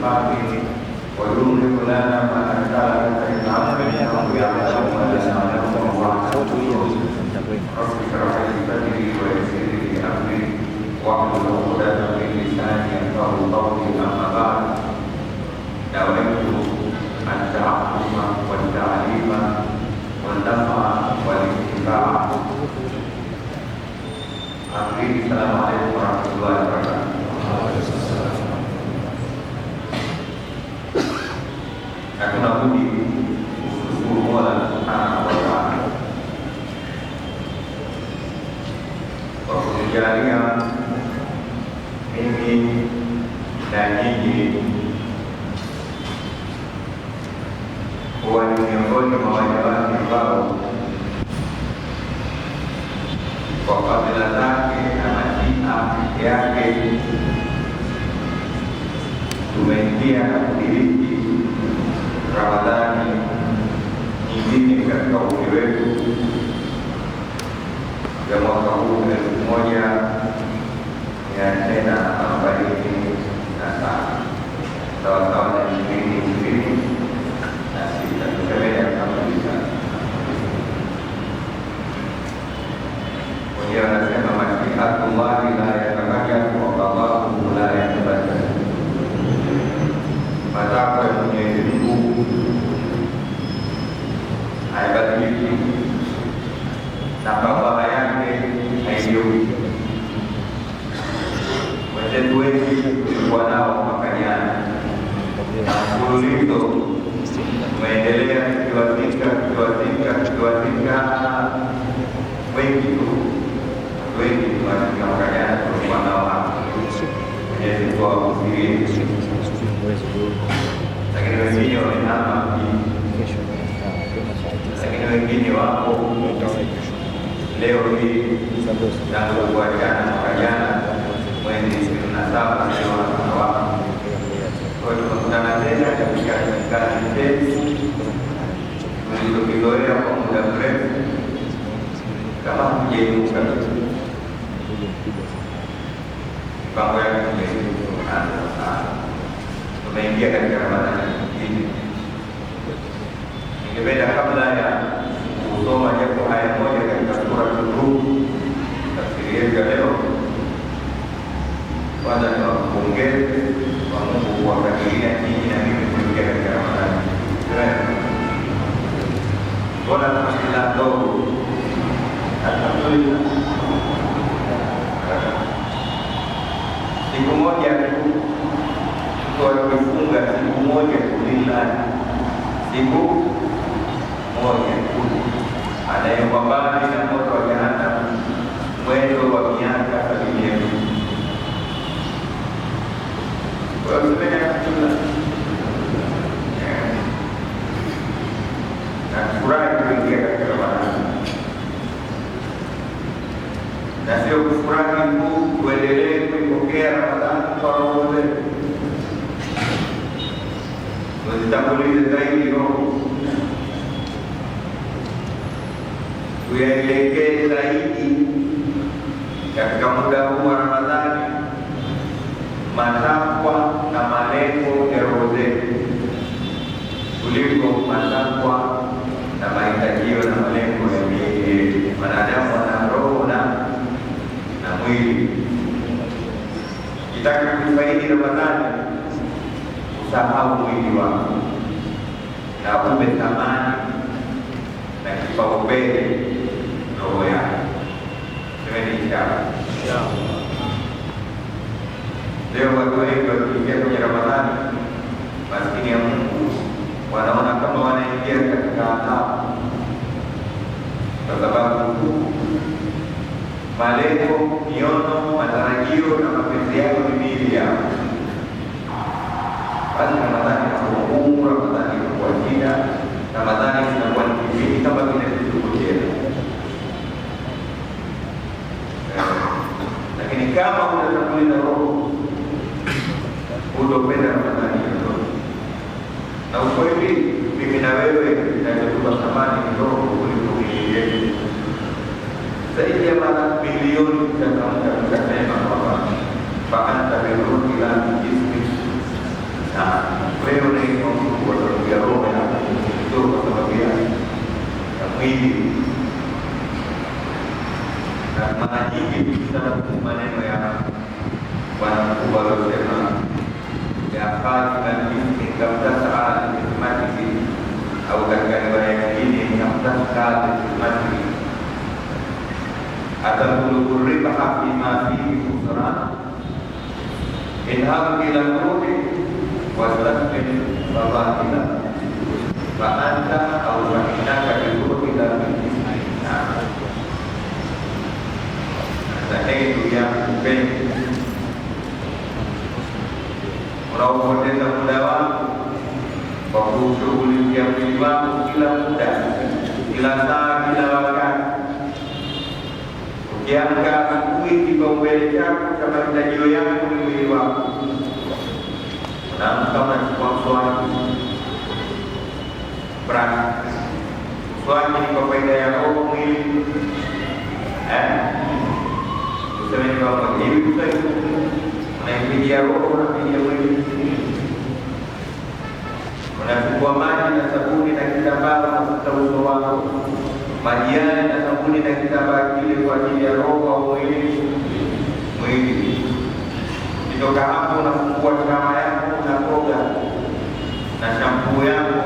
الباطل ويظهر لنا ما نزال من عمله ويعلم ما لا نعلم رب اشرح لي صدري ويسر لي امري واحلل عقدة من لساني يفقهوا قولي اما بعد نويت التعلم والتعليم والنفع والانتفاع. السلام عليكم ورحمة الله وبركاته. Hakuna budi kushukuru Mola Subhanahu wa Ta'ala kwa kunijalia mimi na nyinyi kuwa ni miongoni mwa waja wake ambao kwa fadhila zake na mashia yake tumeingia na kudiriki Ramadhani nyingine katika umri wetu ya mwaka huu 1447 sawasawa na 2026 tusemea kabisa. Mwenyewe anasema mashiatullahi la yatabaddalu wa qadahu la yatabaddalu, matakwa ya Mwenyezi Mungu haibadiliki na barabara yake haigeuki. Wenzetu wengi tulikuwa nao mwaka jana na mfululizo umeendelea tukiwazika wengi tu tunafika mwaka jana tulikuwa nao hapa. Mwenyezi Mungu awafikirie, lakini wengine wamehama mjini, lakini wengine wapo leo hii tangu kuachana mwaka jana mwezi 27 leo wanawake. Kwa hiyo tunakutana tena katika kazi zetu tulizokizoea kwa muda mrefu kama kujeinuka mipango yake tumeanza sana. Tumeingia katika Ramadhani nyingine. Ningependa kabla ya kusoma japo haya moja katika sura Nuh, tafsiri yetu ya leo, kwanza niwapongeze kwa Mungu kuwakadiria nyinyi na mimi kuingia katika Ramadhani. Bwana tunasila ndogo alhamdulillah. Siku moja tu kwa kufunga, siku moja kulillah, siku moja tu anayepambana na moto wa jahannam mwendo wa miaka 70. Kwa hiyo alhamdulillah na furahi kuingia katika Ramadhani, na sio kufurahi tu, tuendelee kuipokea Ramadhani kwa roho zetu, tuzitangulize zaidi roho, tuyaelekee zaidi katika muda huu wa Ramadhani matakwa na malengo ya roho zetu kuliko matakwa na mahitajio na malengo ya miili yetu. Wanadamu wana roho na mwili. Kitaka kufaidi Ramadhani, usahau mwili wako na upe thamani na kipaumbele roho yako. Semeni inshallah. Leo watu wengi wakiingia kwenye Ramadhani, maskini ya Mungu, wanaona kama wanaingia katika adhabu, kwa sababu malengo, miono, matarajio na mapenzi yao ni miili yao. Basi Ramadhani inakuwa ngumu, Ramadhani inakuwa shida, Ramadhani inakuwa ni kipindi kama vile kutokea. Lakini kama unatanguliza roho, utopenda Ramadhani yote. Na ukweli mimi na wewe tunatupa thamani kidogo kuliko miili yetu. Zaidi ya mara milioni tukasema kwamba faanta birudi la jismi. khatiman bismi kam tas'a li khidmatihi, au katika riwaya ini kam tas'a li khidmatihi, ataqulu ribha bima fihi khusran, inham ila ruhi wa tasbih fadhila fa anta au fa innaka bi ruhi la bismi. Ndugu yangu mpenzi, unaopoteza muda wako kwa kushughulikia mwili wako kila muda, kila saa, kila wakati. Ukiamka asubuhi, kipaumbele chako cha mahitajio yako ni mwili wako. Unaamka unachukua mswaki, mswaki ni kwa faida ya roho, mwili. Tuseme kwamba hivi unaipigia roho, unapigia mwili. Unachukua maji na sabuni na kitambaa, unafuta uso wako, maji yale na sabuni na kitambaa kile kwa ajili ya roho au mwili. Kutoka hapo unafungua chama yako, unakoga na shampoo yako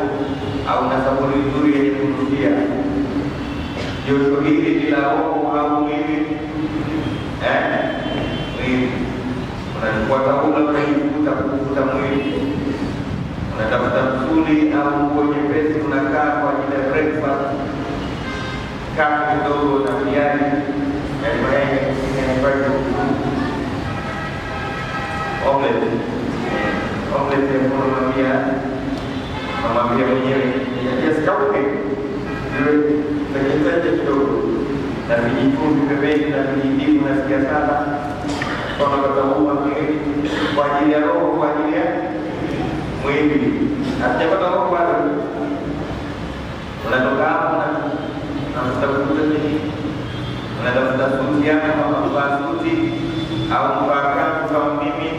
au na sabuni nzuri yenye kunukia. Joto hili ni la roho au mwili? Mwili. Unachukua taulo kufuta mwili. Unatafuta msuli au nguo nyepesi, unakaa kwa ajili ya breakfast, kafu kidogo na viazi na mayai omelette ya mamambia mwenyewe yasikauke, ziwe kidogo na vijifumbi pembeni na vijidimu nasikia sana wanakataua mwili kwa ajili ya roho, kwa ajili ya mwili. Hatujapata roho bado. Unatoka hapo na kutafuta nini? Unatafuta suti yako, kuvaa suti au kuvaa kanzu kama mimi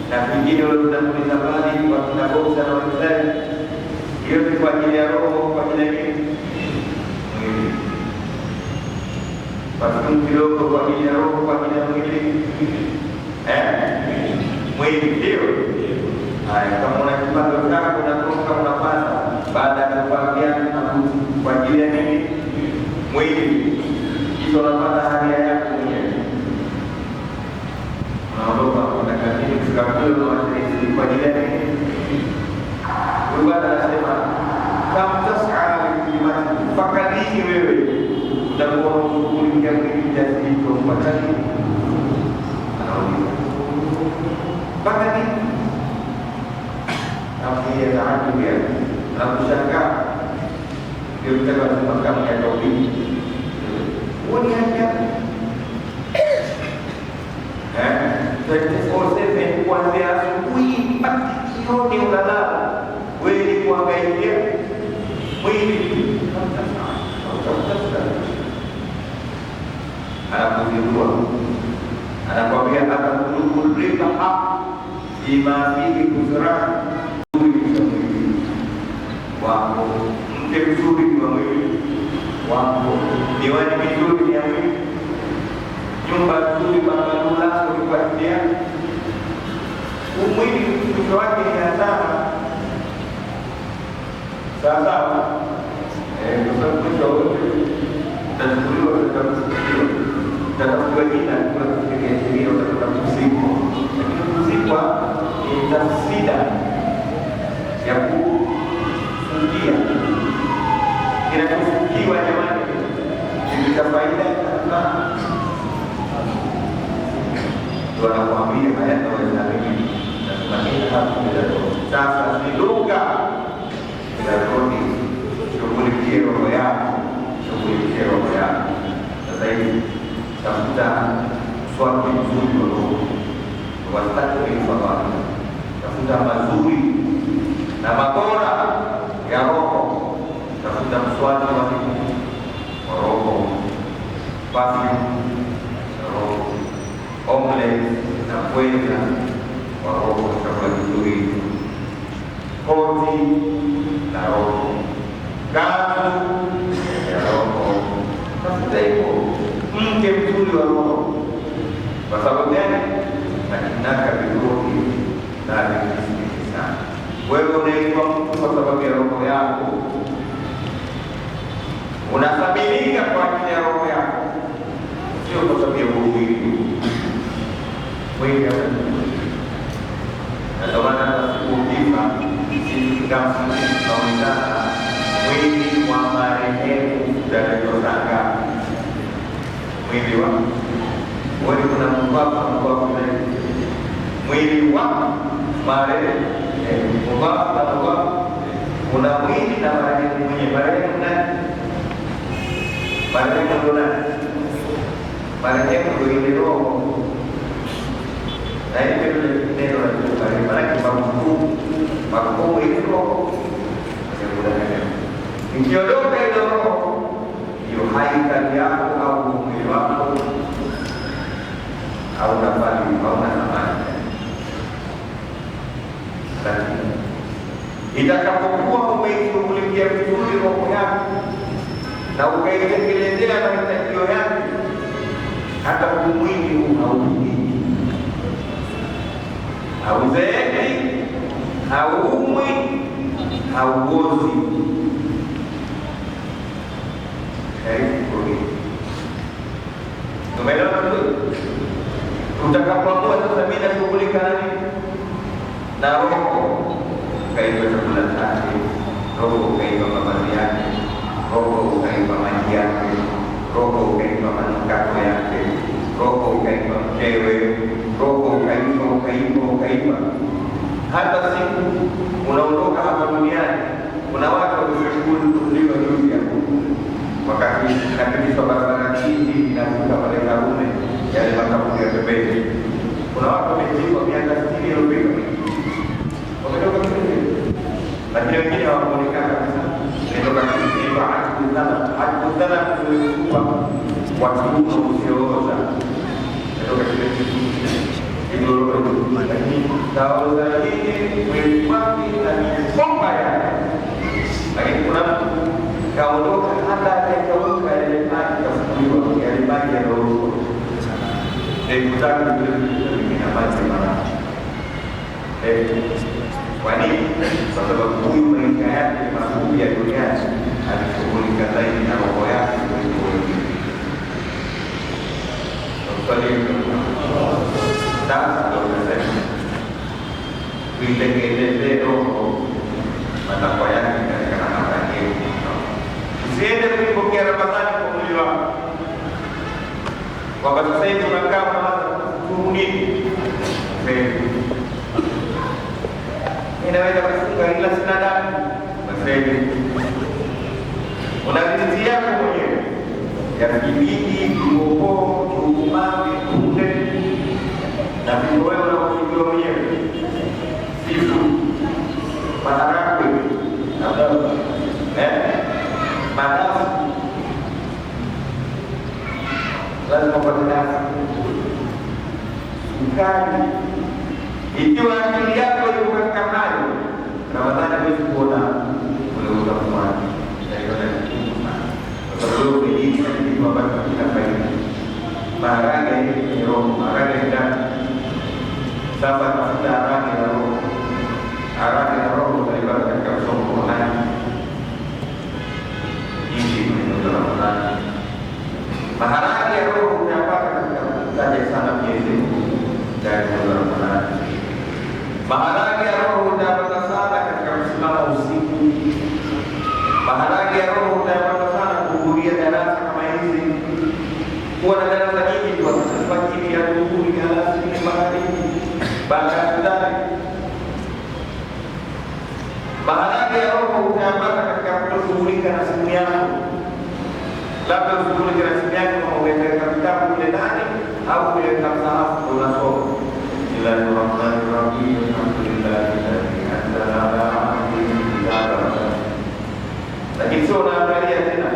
na vingine waliotanguliza mbali kwa kina boxa na wenzake. Hiyo ni kwa ajili ya roho, kwa ajili ya mwili. Parfum kidogo kwa ajili ya roho, kwa ajili ya mwili. Mwili ndio. Haya, kama una kipando chako unatoka unapata baada ya kuvaa viatu na kwa ajili ya nini? Mwili. Hizo unapata haja yako mwenyewe. Unaondoka unataka nini? Tukakule unawashiriki kwa ajili ya nini? Huyu bwana anasema kam tas'a li khidmati, mpaka lini wewe utakuwa unashughulikia mwili kiasi hicho? Mpaka lini? Anauliza mpaka lini? Nafikia taajabu yake na kushangaa. Ndio mtakatifu kama ya tauhid. Uone hapa. 24/7 kuanzia asubuhi mpaka jioni unalala. Wewe ni kuangaikia mwili. Anakuzindua. Anakwambia ataqulu ribha bima fihi khusran. Wako mke mzuri ni wa mwili wako, miwani mizuri ni ya mwili, nyumba nzuri, bangalo lako ni kwa ajili ya mwili. Mwisho wake ni hasara. Sawasawa. Kwa sababu mwisho wote utachukuliwa, utatafuta jina kuna kufikia sheria, utatafuta kuzikwa. Lakini kuzikwa ni tafsida ya kufungia. Kinachofungiwa jamani ni faida sana. Ndio anakuambia haya ndio yanabidi. Nasema hili hapo bila roho. Sasa ni lugha ya roho. Shughulikie roho yako. Shughulikie roho yako. Sasa hivi tafuta swali mzuri wa roho. Wasitaki kuifanya. Tafuta mazuri na mabora ya roho. Tafuta mswaki wa roho, perfume ya roho, omelette na pweza wa roho, chakula kizuri, koti la roho, kanzu ya roho. Tafuta hivyo mke mzuri wa roho. Kwa sababu gani? Akinaka birohi na unathamilika kwa ajili ya roho yako, sio kwa sababu ya mwili. Mwili ndio maana ukifa sisi kama tunaonekana mwili wa marehemu Daktari. Mwili wa wewe kuna mbavu mwili wa marehemu kuna mwili na marehemu mwenye marehemu nani? Marehemu ndo nani? Marehemu ndo ile roho. Na hiyo ndio neno la Mungu. Maana makumu ile roho. Ikiondoka ile roho, hiyo haikali yako au mwili wako au nafasi au thamani. Lakini itakapokuwa umeishughulikia vizuri roho yako na ukaitekelezea mahitajio yake, hata mwili huu hauzeeki, hauumwi, hauozi. Tumeelewa vizuri? Tutakapoamua sasa mimi nashughulika na roho, ukaipa chakula chake, roho ukaipa mavazi yake, roho ukaipa maji yake, roho ukaipa manukato yake, roho ukaipa mkewe, roho ukaipa. Hata siku unaondoka hapa duniani, kuna watu wameshughulika juzi hapo, wakati napitishwa barabara hii inavuka pale Karume, yale makaburi ya pembeni, kuna watu wamezikwa miaka 60 iliyopita. Wametoka kule, lakini wengine hawaonekana kabisa. Nitoka kule hakutana kuwa watu usiooza. Nitoka kule idoro lakini taoza hii mwili wake na mifomba yake. Lakini kuna mtu kaondoka hata akauka yale maji kafukuliwa, yale maji ya roho. Kutaka vile na maji mara. Kwa nini? Kwa sababu huyu maisha yake mafupi ya duniani alishughulika zaidi na roho yake kuliko wengine. Sasa ndio nasema tuitengeneze roho matakwa yake katika Ramadhani yetu. Usiende kuipokea Ramadhani kwa mwili wako, kwamba sasa hivi tunakaa nini? Inaweza kufunga ila sina damu. Basi unavitia yako mwenyewe ya kibidi, kibobo, kiumami, kunde na vitu wewe unakujua mwenyewe. Sifu maharagwe na dawa madafu lazima kwa dafu sukari. Ikiwa akili yako iko katika hayo, Ramadhani huwezi kuona ule utamu wake. Kwa sababu umejiita kitu ambacho kina faida. Maharage ni roho, maharage ni ndani. Sasa tafuta harage na roho. Harage na roho utaipata katika msongo wa ndani. Hizi ni Ramadhani. Maharage ya roho unayapata katika kutaja sana Mwenyezi Mungu ndani ya Ramadhani. Maharage ya roho utayapata sana katika kusimama usiku. Maharage ya roho utayapata sana kuhudhuria darasa kama hizi. Kuwa na darasa nyingi kwa sababu ya kuhudhuria darasa ni magharibi baada ya kudai. Maharage ya roho utayapata katika kushughulika na simu yako. Labda ushughulike na simu yako kama umeweka vitabu kule ndani au kuweka msahafu unasoma. Bismillahirrahmanirrahim. Alhamdulillahilladzi anzala ala abdihi kitaba. Lakini sio unaangalia tena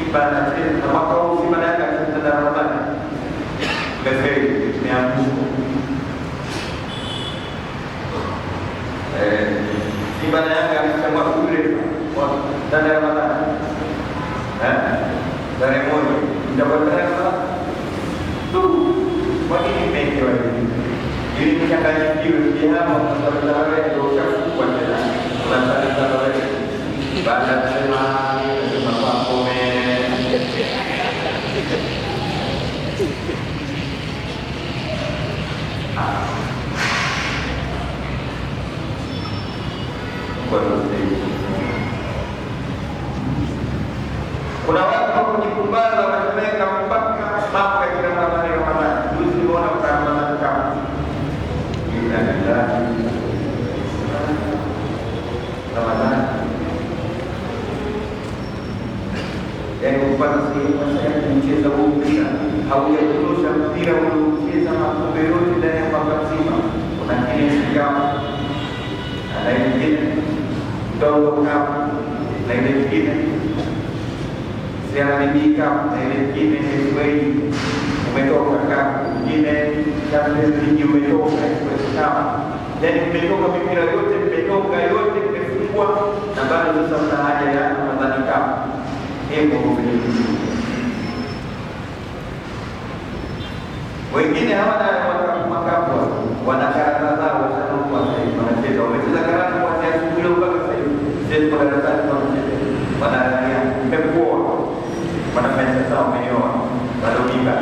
ibada tena kama kwa ibada yake katika Ramadhani. Basi ni amku. Ibada yake anasema kule kwa ndani ya Ramadhani. Dari moja mtapata Ramadhani. Kwa nini mmekiwa hivi? Ili mchanganyikio jehanamu kwa sababu ndio uchafu kwa tena. Tunataka baada ya kusema kwa kwa sasa. Kuna watu kujipumbaza wanaweka mpaka mambo ya kila Ramadhani. Juzi nimeona kwa Ramadhani kama Ramadhani yani kupata sehemu ya kucheza huu mpira haujatosha, mpira unaocheza makombe yote ndani ya mwaka mzima. Kuna kile kama na ingine ndogo kama na ile nyingine sianabidika na ile nyingine Kiswahili umetoka kama nyingine Champions League umetoka kama yani umetoka mipira yote umetoka yote umefungwa na bado sasa una haja ya Ramadhani kama hebu wengine hawana makapu, wana karata zao wananunua sasa, wanacheza wamecheza karata kwa kiasi kile mpaka sasa hivi kwa darasani wanacheza, wanaangalia imekuwa wanafanya sawa, wamenyoa wanarudika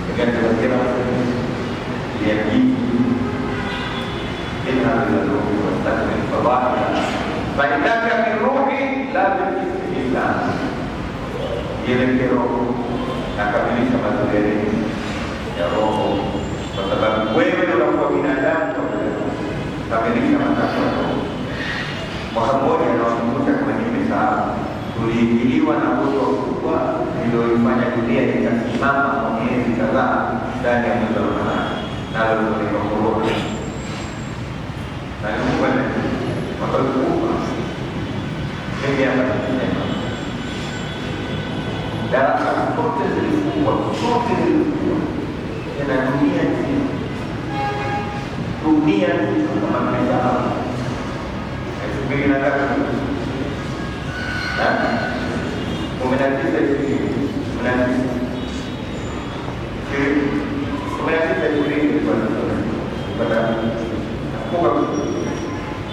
dengan kira-kira dia ini kita lalu mustaqim fawah baiknya min ruhi la bismillah ile kero nakamilisha mazuri ya roho kwa sababu wewe unakuwa binadamu kamilisha matakwa ya roho. Mwaka mmoja nawakumbusha kama nimesahau, tuliingiliwa na moto kubwa iliyoifanya dunia ikasimama kwa miezi kadhaa ndani ya mwezi wa Ramadhani, nalo ni korona. Na Mungu anakupa mengi hapa tunasema darasa zote zilifungwa na dunia nzima kama mmesahau 19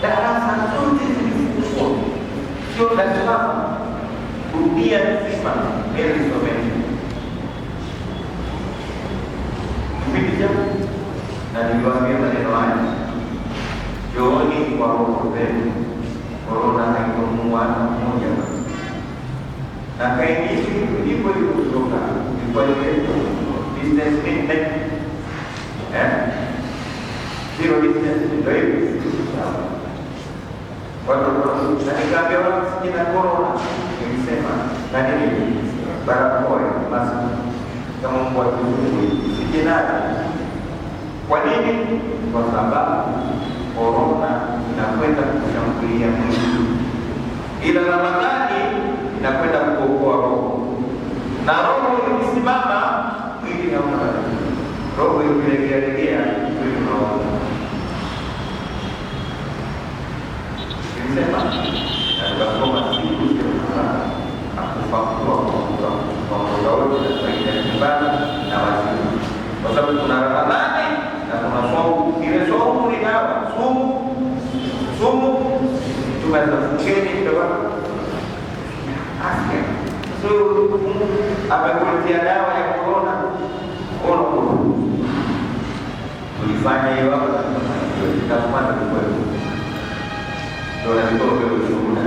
darasa zote zilifungwa, sio Dar es Salaam, dunia nzima ilisomeshwa kupitia. Na niliwaambia maneno haya, jooni kwa roho zenu, korona haikuwa mmoja na kaingishi hivyo hivyo kutoka kwa ile business meeting zero business ndio hivi watu na nikaambia watu sina korona, nilisema na nini barakoa mask kama mbwa kizuri sije nayo. Kwa nini? Kwa sababu korona inakwenda kushambulia mwili, ila Ramadhani inakwenda kuokoa roho, na roho ikisimama mwili hauna baraka, roho ikilegea mwili unaona. Nilisema na nikasoma siku akufakuwa kwa muda wote na faida nyumbani na wazima, kwa sababu kuna Ramadhani na kuna somu. Ile somu ni dawa, sumu tumezafungeni kidogo afya. So amekuletea dawa ya korona, tulifanya hiyo hapo na tutakupata kweli. Ndio lazima uwe ushuhuda.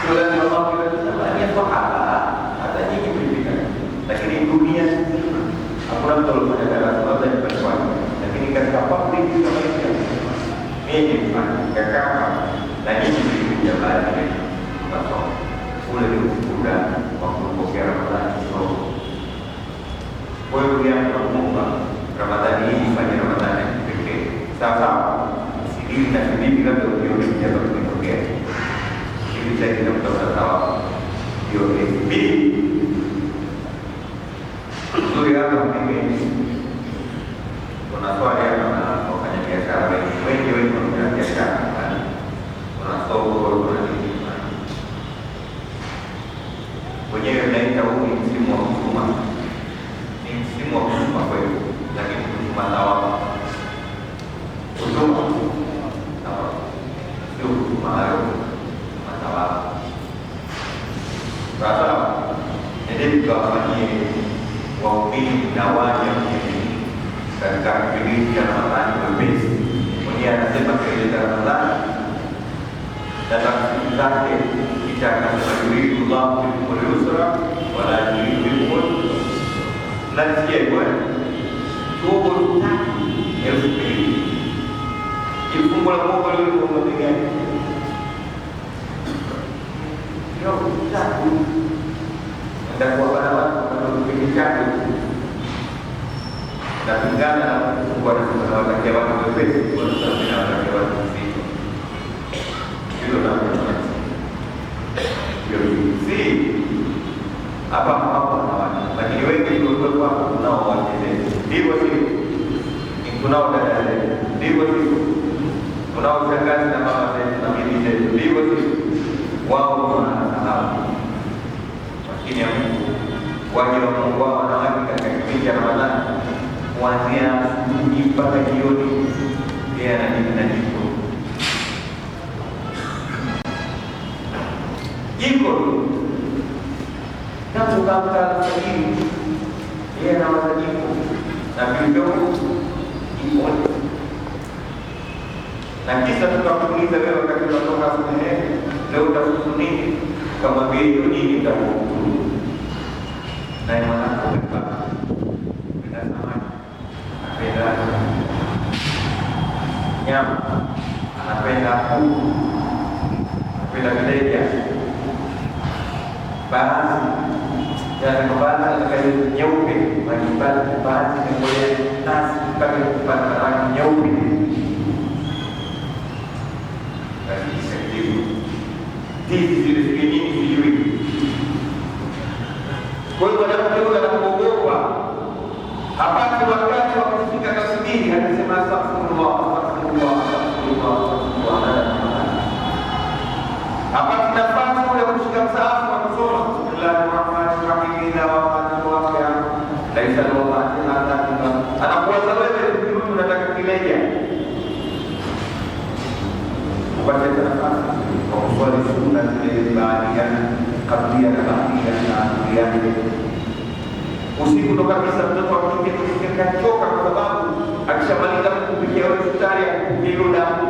Ndio lazima mambo ya kwa hata nyinyi mlifika. Lakini dunia hakuna mtu alifanya darasa labda ni kwa lakini katika public kama hiyo mimi nifanya kama na nyinyi mlikuja baada ya masomo. Ule ni ushuhuda wa kupokea Ramadhani. Kwa hiyo tunaomba Ramadhani hii ifanye Ramadhani pekee. Sawa. Ili na bibi labda ukiona kijaza kutokea. Ili chaki na mtoto sawa. Hiyo ni nzuri hapa mimi. Kuna swali hapa na wafanya biashara wengi wanafanya biashara. Kuna soko, kuna nini. Wenyewe mnaita huu ni msimu wa huduma. Ni msimu wa huduma kwetu, lakini huduma thawabu. Huduma sio huduma thawabu. Sasa ndio tukafanyie waumini waumini na waja katika kipindi cha Ramadhani mwepesi. Mwenyewe anasema katika Ramadhani na tafsiri zake kisha akasema yuridu Allahu bikumul yusra wala yuridu bikumul usra. Nasikia bwana tuko tutaki 2000 kifungo la Mungu leo ni mambo gani? Ndio tutaki ndio kwa baba kwa kipindi chake na kulingana na Mungu anasema watakia watu wepesi kwa sababu na watakia watu mzito. Hilo na si hapa hapo na watu, lakini wengi ndio kwa kunao wajeze. Ndivyo sio? Kunao dada zetu, ndivyo sio? Kunao shangazi na mama zetu na bibi zetu, ndivyo sio? Wao wanasahau. Lakini waje wa Mungu wao wanawake katika kipindi cha Ramadhani kuanzia asubuhi mpaka jioni, yeye anajina jiko tangu kabla alfajiri, yeye anawaza jiko na vidogo jikoni, na kisha tukakuuliza wewe wakati unatoka asubuhi, leo utafuta nini? Kama vile hiyo nini utakuwa na mwanako mpaka nyama, anapenda kuku, anapenda vileja, baadhi ya baadhi anataka nyeupe, baadhi ngoja nasi mpaka kupata rangi nyeupe. Basi sisi zile zingine sijui. Kwa hiyo wanapokuwa anakuogopa hapati wakati wa kufika tasbihi, anasema astaghfirullah, astaghfirullah, astaghfirullah, astaghfirullah. Hapati nafasi ya kushika msahafu na kusoma bismillahirrahmanirrahim ila waqatil waqi'a laisa lawaqatil hadha. Anakuwaza wewe mtu unataka kileja, upate nafasi kwa kuswali sunna zile baadhi kabla na baada na baada. Usiku ndo kabisa mtoto wa kike kachoka, kwa sababu akishamaliza kupikia wewe futari ya kupikia damu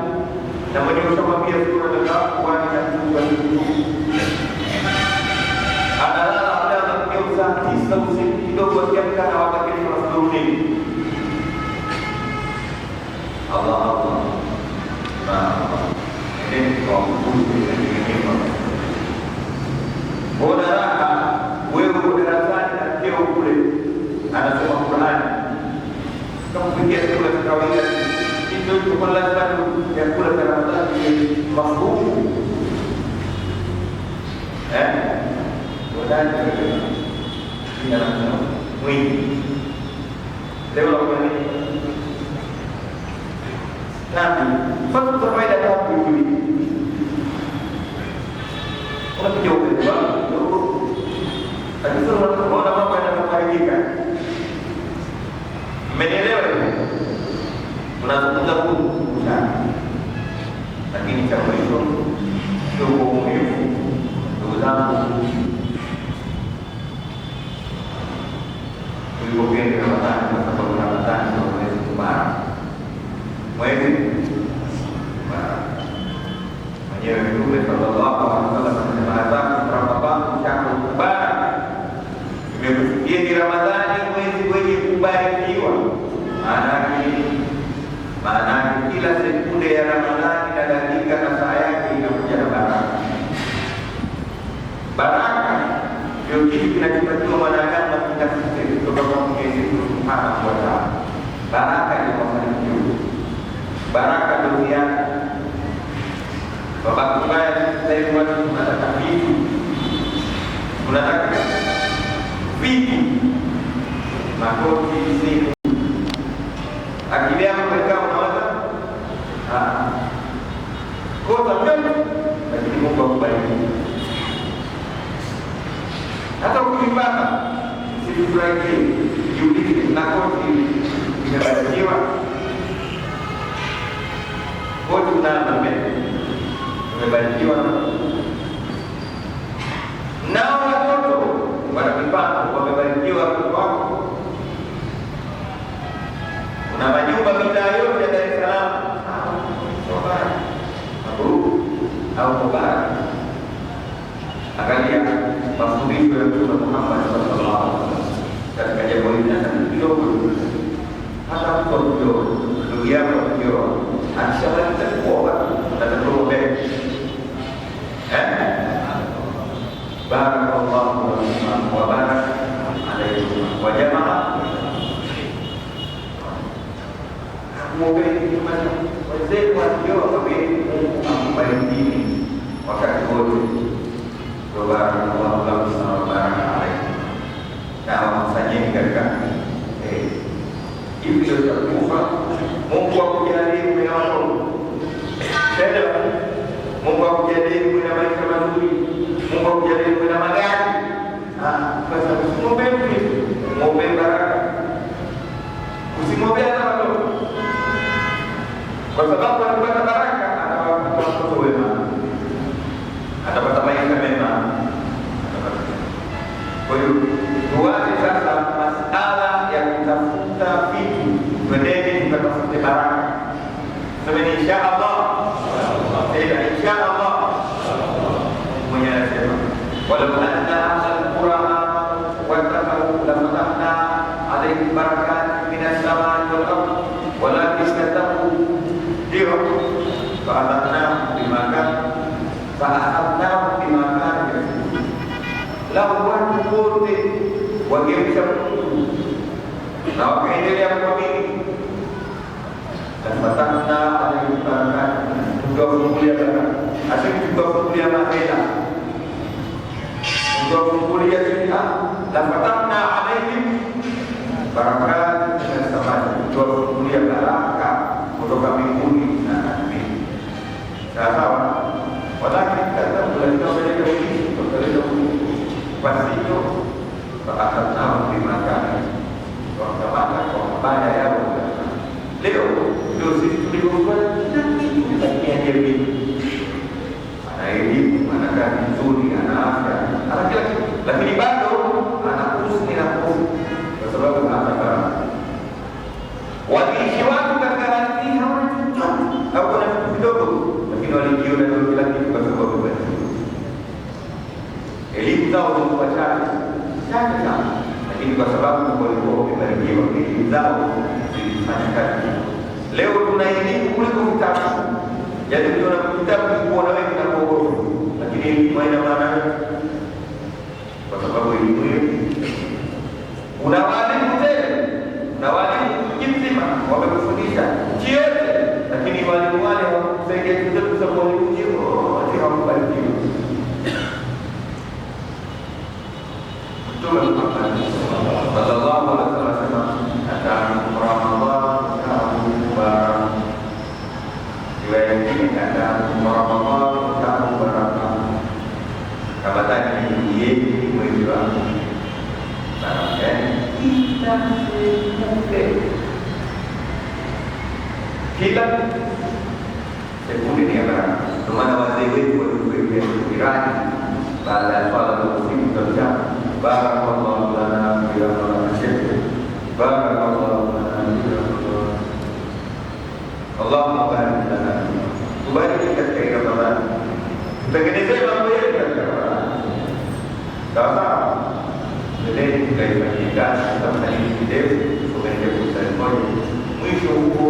na mwenye ushamwambia sura za kwani na kuwa analala hata anakuja saa 9 usiku kidogo, akiamka na wakati wa asubuhi. Allah Allah ndio kwa kukuza bona raha wewe uko darasani na kile kule anasoma Qur'ani, kama kuingia shule za kawaida, ndio kwa lazima ya kula za Ramadhani mafumu wadani ina mwingi leo la kwa nini napi fatu kwa faida ya kuhubiri unakuja upepo lakini sasa unaona mambo yanayoharibika. Mmenielewa hivi? Tunazungumza sana, lakini cha mwisho sio muhimu. Ndugu zangu, tulipokea Ramadhani kwa sababu Ramadhani ndio mwezi mbaya, mwezi mbaya. Mwenyewe Mtume sallallahu alaihi wasallam anasema Ramadhani shahru mubarak. Hii ni Ramadhani, mwezi wenye kubarikiwa. Maana kila sekunde ya Ramadhani na dakika na saa yake inakuja na baraka. Baraka ndio kitu kinachopatiwa mwanadamu na kitafute kutoka kwa Mwenyezi Mungu Subhanahu wa Ta'ala. Baraka ni mafanikio, baraka ndio ziada. Baba kubaya sasa hivi watu wanataka vitu, unataka vitu, makoti, simu, akili yako imekaa unawaza kosa vyote, lakini Mungu akubariki. Hata ukipata sifurahie, jiulize na koti imebarikiwa, koti unaanza mbele umebarikiwa. Nao watoto wana mipango, wamebarikiwa watoto wako Mwombeni wazee walio wawili, Mungu akubariki wakati wote. Barakallahu lakum wa baraka alaikum. Na wakusanyeni katika hivi ndio tutakufa. Mungu akujalie mmeona tena, Mungu akujalie mwe na maisha mazuri, Mungu akujalie mwe na magari. Sasa muombe baraka, usimwombee hata watoto, kwa sababu anapata baraka atapata watoto wema, atapata maisha mema. Kwa hiyo tuache sasa masala ya kutafuta vitu, twendeni tukatafute baraka. Semeni insha Allah, insha Allah. Mwenye anasema walau anna ahlal qura wattaqu lafatahna alaihim barakatin minas samai wal ardh walakin kadzdzabuu fa'akhadnahum bima kanu yaksibun. Lau watu wote wangemcha Mungu na wakaendelea kuamini, lafatahna alaihim barakatin, tukawafungulia baraka. Asema tukawafungulia mahela, tukawafungulia dunia. Lafatahna alaihim barakatin minas samai, tukawafungulia baraka kutoka mbinguni na ardhini. Sawa, walakin kadzabu, lakini wameleta ulinzi, wakaleta ulinzi pasito, fa'akhadnahum bima kanu, wakamata kwa mabaya yao. Leo ndio sisi tulivyofanya kila kitu katika jamii. Ana elimu, ana kazi nzuri, ana afya, ana kila kitu, lakini bado ana huzuni na hofu kwa sababu hana baraka. Waliishi watu katika ardhi hawana chochote au kuna vitu vidogo, lakini walijiona ndio kila kitu kwa sababu ya elimu zao zilikuwa chache sana, lakini kwa sababu walikuwa wamebarikiwa, elimu zao zilifanya kazi. Leo tuna elimu kuliko vitabu, yaani ukiona vitabu kuona wewe unakuogopa, lakini elimu haina maana, kwa sababu elimu hiyo una walimu tele na walimu mzima wamekufundisha nchi yote, lakini walimu wale hawakusaidia kuzetu za walimu wote hawakubarikiwa. Mtume Muhammad sallallahu alaihi wasallam ataku Ramadhan tahu barak, riwayat ini ataku Ramadhan tahu barak. Kama tadi yeye mwezi wa baraka kita semudah kila sekunde ni baraka. Kemana wazee wetu walikuwa kirani baada ya swala za usiku kabisa. Barakallahu lana fi Ramadan, barakallahu lana fi Ramadan. Allahumma barik lana, tubariki katika Ramadan, tutengenezee mambo yetu katika Ramadan. Sawa, jadi kaifanyika kama hivi video tumeenda kusali moja. Mwisho huko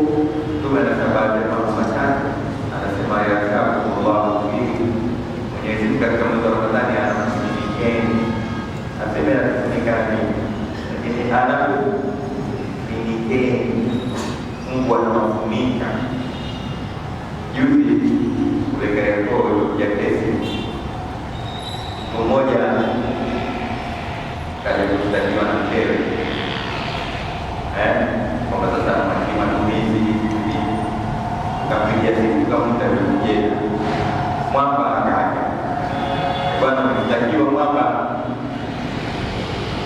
tumeanza baada ya mambo matatu, anasema ya Allah fihi, Mwenyezi Mungu katika mwezi wa Ramadhani anamsikieni, asema anafunikani, lakini anakufinikeni, Mungu anamafunika. Juzi kuweka rekodi ya kesi, mmoja kaja kustadiwa na mkewe kwamba sasa matumizi kapigia siku kama mtakuja mwamba akaja bwana mtakiwa mwamba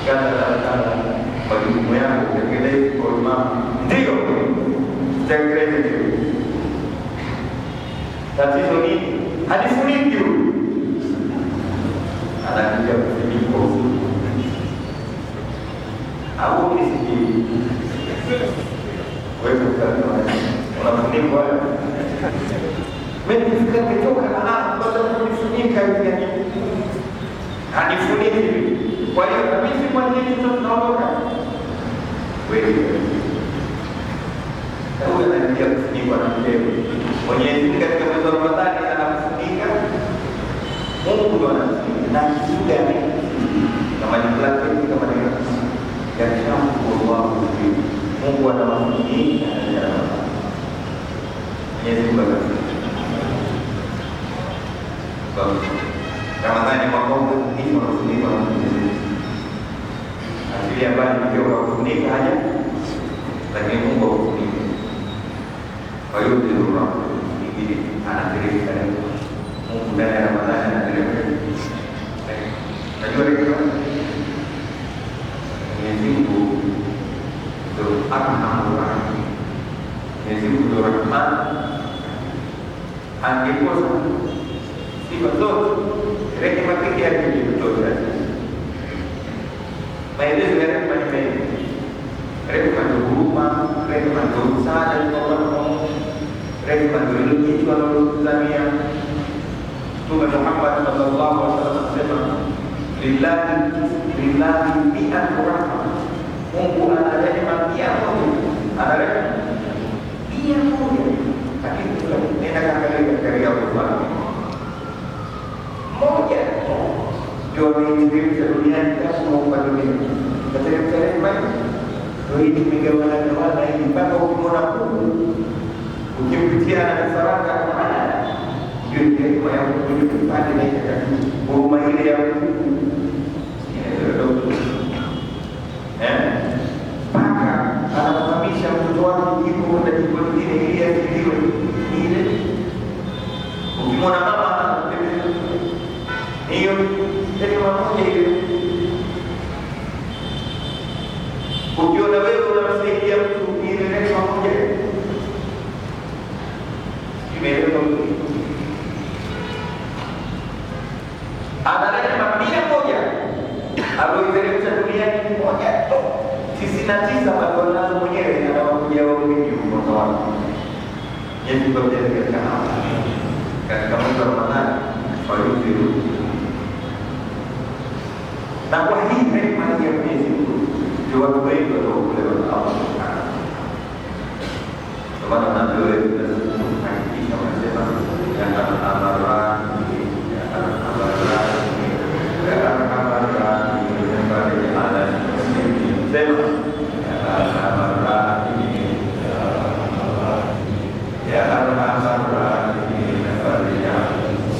kana majukumu yangu tekelezi kwa mama ndio tekelezi. Tatizo nini? Hadifuniki huyu anakuja kusimiko au nisiki wewe unafunikwa. Mimi nifikia kutoka na bado kunifunika hivi hanifuniki. Kwa hiyo kabisa mwenyewe tunaondoka wewe huyu anaingia kufunikwa na mkewe. Mwenyezi Mungu katika mwezi wa Ramadhani anakufunika, Mungu ndo anakufunika na kitu gani? Kama ni lake kama ni ya shambu kwa Mungu anawafunika na Mwenyezi Mungu akubariki. Ramadhani mwaka huu hicho unafunika na Mwenyezi Mungu. Asili ambayo ndio kufunika haja, lakini Mungu akufunika. Kwa hiyo ndio roho nyingine anateremka leo. Mungu ndani ya Ramadhani anateremka. Najua hiyo Mwenyezi Mungu ndio Arhamur Rahim. Mwenyezi Mungu ndio Rahman. Angekuwa sifa zote rehema pekee yake ndio kutosha. Maelezo ya rehema ni mengi. Rehema ndio huruma, rehema ndio msaada kutoka kwa Mungu, rehema ndio ile kitu analozamia. Mtume Muhammad sallallahu alaihi wasallam anasema lillahi mi'atu rahma. Mungu ana rehema mia moja. Ana rehema mia moja. Lakini nenda kaangalia katika Al-Qur'an. Moja ndio ameiteremsha duniani kama upande mwingine. Kateremsha rehema ndio hii tumegawana hii mpaka ukimwona Mungu ukimpitia na faraka ndio rehema ya Mungu kipande na ikakati huruma ile ya Mungu mpaka anamfahamisha mtoto wake jiko kwenda jiko lingine ili asiliwe ile. Ukimwona mama hiyo rehema moja ile. Ukiona wewe unamsaidia mtu ile rehema moja imeelezwa. Ana rehema mia moja aloiteremsha duniani moja tu. 99 bado nazo mwenyewe anawakuja wao wengi kwa watu. Yesu pamoja katika hapa. Katika mwezi wa Ramadhani waliuziru. Na kwa hii rehema ya Mwenyezi Mungu ndio watu wengi wataokolewa na Allah Subhanahu. Kwa maana tunaambiwa tunahakikisha wanasema ya al-amara ya al-amara ya al-amara sema ya al-amara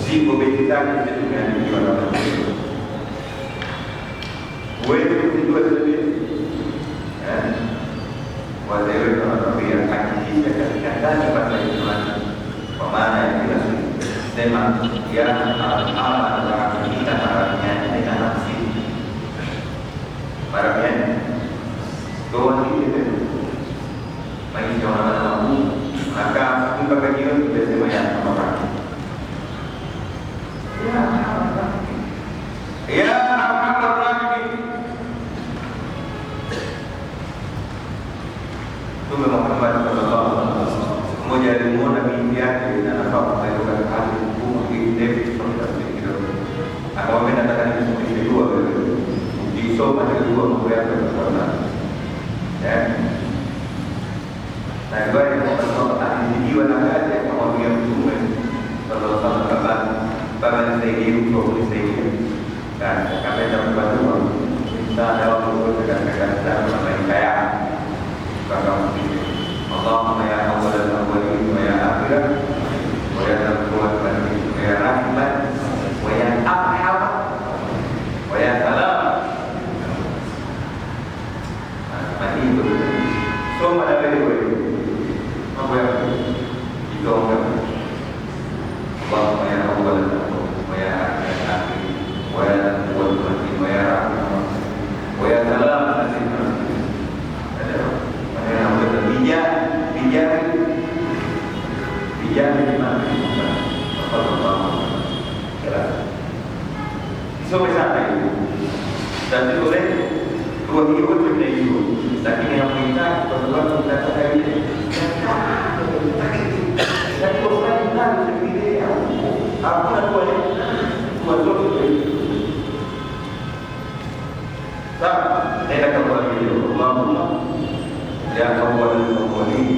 siku beti zake zimeandikiwa na Mungu. Wewe kujua zaidi wazee wetu wanatuambia hakikisha katika ndani basi imani, kwa maana ya kila siku sema ya al-amara kita marahnya dengan nafsi marahnya doa ini maisha wanadamu na Mungu maka mpaka jioni tunasema ya Allah ya Arhamar Rahimin. Mtume Muhammad sallallahu alaihi wasallam mmoja alimuona binti yake na nafaa kutoka hali ngumu hii David fantastic kidogo. Akamwambia nataka nikusomeshe dua wewe. Ukisoma ile dua mambo yako yatakuwa na dua ya Muhammad alijibiwa na kazi akamwambia Mtume sallallahu alaihi wasallam baba nisaidie kwa kunisaidia. Dan kapenda membantu msaada wako wote katika kazi zako na maisha yako. Allahumma ya awwal al-awwalin wa ya akhir wa ya zawwal al-banin wa ya rahman wa ya arham wa ya salam. Mati itu semua ada wewe. Mambo ya kidogo. Allahumma ya awwal al-awwalin wa ya akhir wa ya zawwal al-banin wa ya rahman wa ya salam. Bijak di mana? Allah. Sampai sana itu. Dan itu boleh dua hidup berbeda itu. Tapi yang kita perlu kita ketahui. Dan bukan kita sendiri. Apa nak buat? Buat itu. Tak. Saya akan buat video. Allahumma ya awwal al-awwalin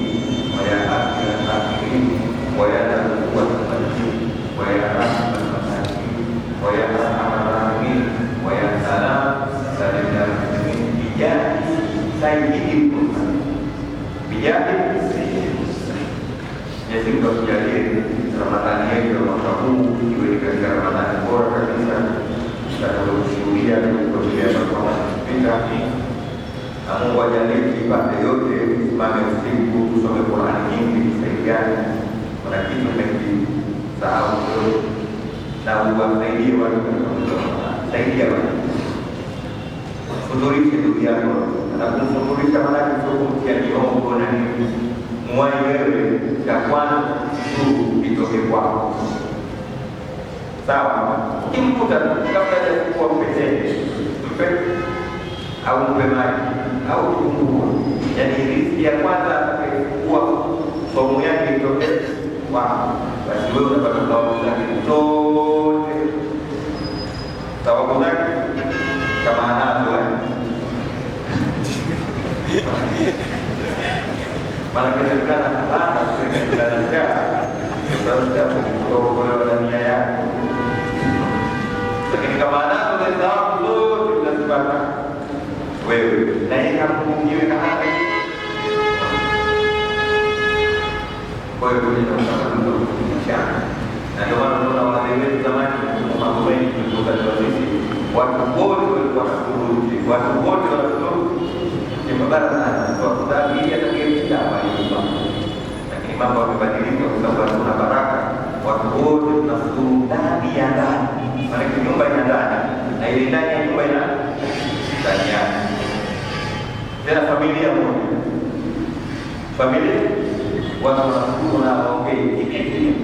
wa ya akhir al-akhirin wa ya zawwal al-banin wa ya rahman al-masakin wa ya arhamar rahimin wa ya salam salimna min bijah sayyidil mursalin bijah Mwenyezi Mungu atujalie Ramadhani yetu ya mwaka huu iwe ni katika Ramadhani bora kabisa tutakayokushuhudia tulipotokea kwa kupita. Na Mungu ajalie kipande yote tusimame usiku tusome Qur'ani nyingi tusaidiane. Kuna kitu tumekisahau na uwasaidie watu katika saidia watu. Futurishe ndugu yako na kumfuturisha maana sio kumtia miongo na nini. Mwai wewe ya kwanza tu itoke kwako. Sawa? Ukimkuta kabla ya kuwa mpeteni, mpe au mpe maji au kufungua. Yaani riziki ya kwanza kuwa somo yake itoke kwako. Basi wewe unapata thawabu zake zote. Thawabu zake kama anazo maana kinaonekana hapana kuelekea sababu kutoka na nia yako. Lakini kama anazo zile thawabu zote unazipata wewe na yeye hakupungiwe na hata kwa hiyo tunataka kushana. Na ndio maana tunaona wazee wetu zamani mambo mengi kutoka kwa sisi watu wote walikuwa wanakurudi, watu wote wanakurudi ni mabara sana kwa sababu hii atakayepita hapa hivi. Lakini mambo yamebadilika kwa sababu kuna baraka, watu wote tunafuru ndani ya ndani. Maana nyumba ina ndani na ile ndani ya nyumba ina ndani yake. Tena familia moja. Familia watu wanafuru na waongee hivi.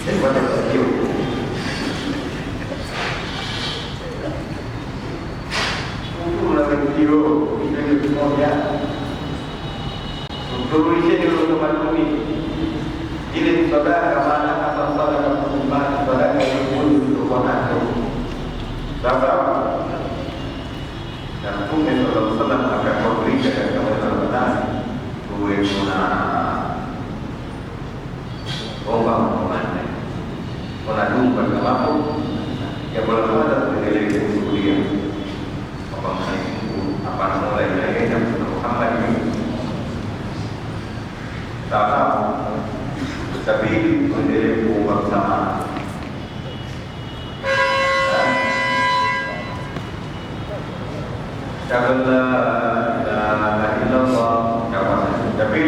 Sasa watasikio hiyo ile moja turudisheni ile tamaduni ile ni sadaka maana hata sadaka kumbani sadaka ya Mungu kwa nacho sasa na Mtume sallallahu alaihi wasallam akakurisha katika mwezi wa Ramadhani tuwe tuna omba manne kuna dumba kama hapo ya bora kwanza tuendelee kusudia kwa hapana mulai dari Nabi Muhammad sahabat tapi menjadi umat sama Syabala la ilallah tapi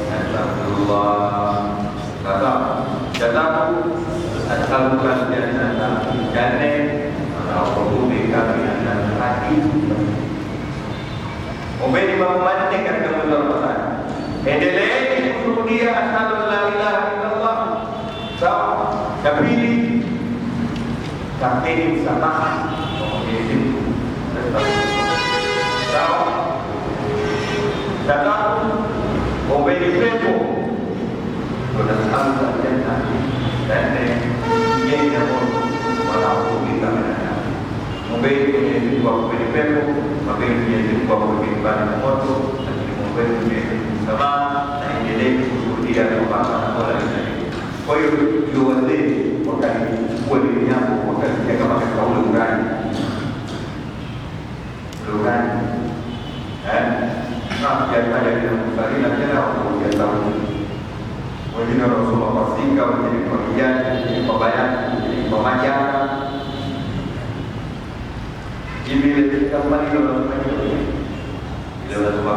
Alhamdulillah kata jataku as'alukan jannata jannah Allahu bika minan hati. Umbeni mampu katika mwezi wa Ramadhani. Endeleeni kushuhudia ashhadu an la ilaha illallah. Sawa. Ya pili, takeni msamaha kwa Mwenyezi Mungu. Sawa. Ya tatu, ombeni pepo. Tunasahau janna dan yeye wala kubika mana. Mwombeni Mwenyezi Mungu akupeni pepo, mwombeni Mwenyezi Mungu akupeni mbali na moto, lakini mwombeni Mwenyezi Mungu msamaha na endelee kushuhudia kwamba Mola ni mwema. Kwa hiyo ndio wazee wakati kuwa ni jambo wakati kama katika ule urani. Urani. Na kiasi cha kusalina tena kwa sababu wengine wanasoma kwa singa, wengine kwa kijana, wengine kwa bayani, wengine kwa majanga. Hivi ile kama hilo tunafanya ile tunasoma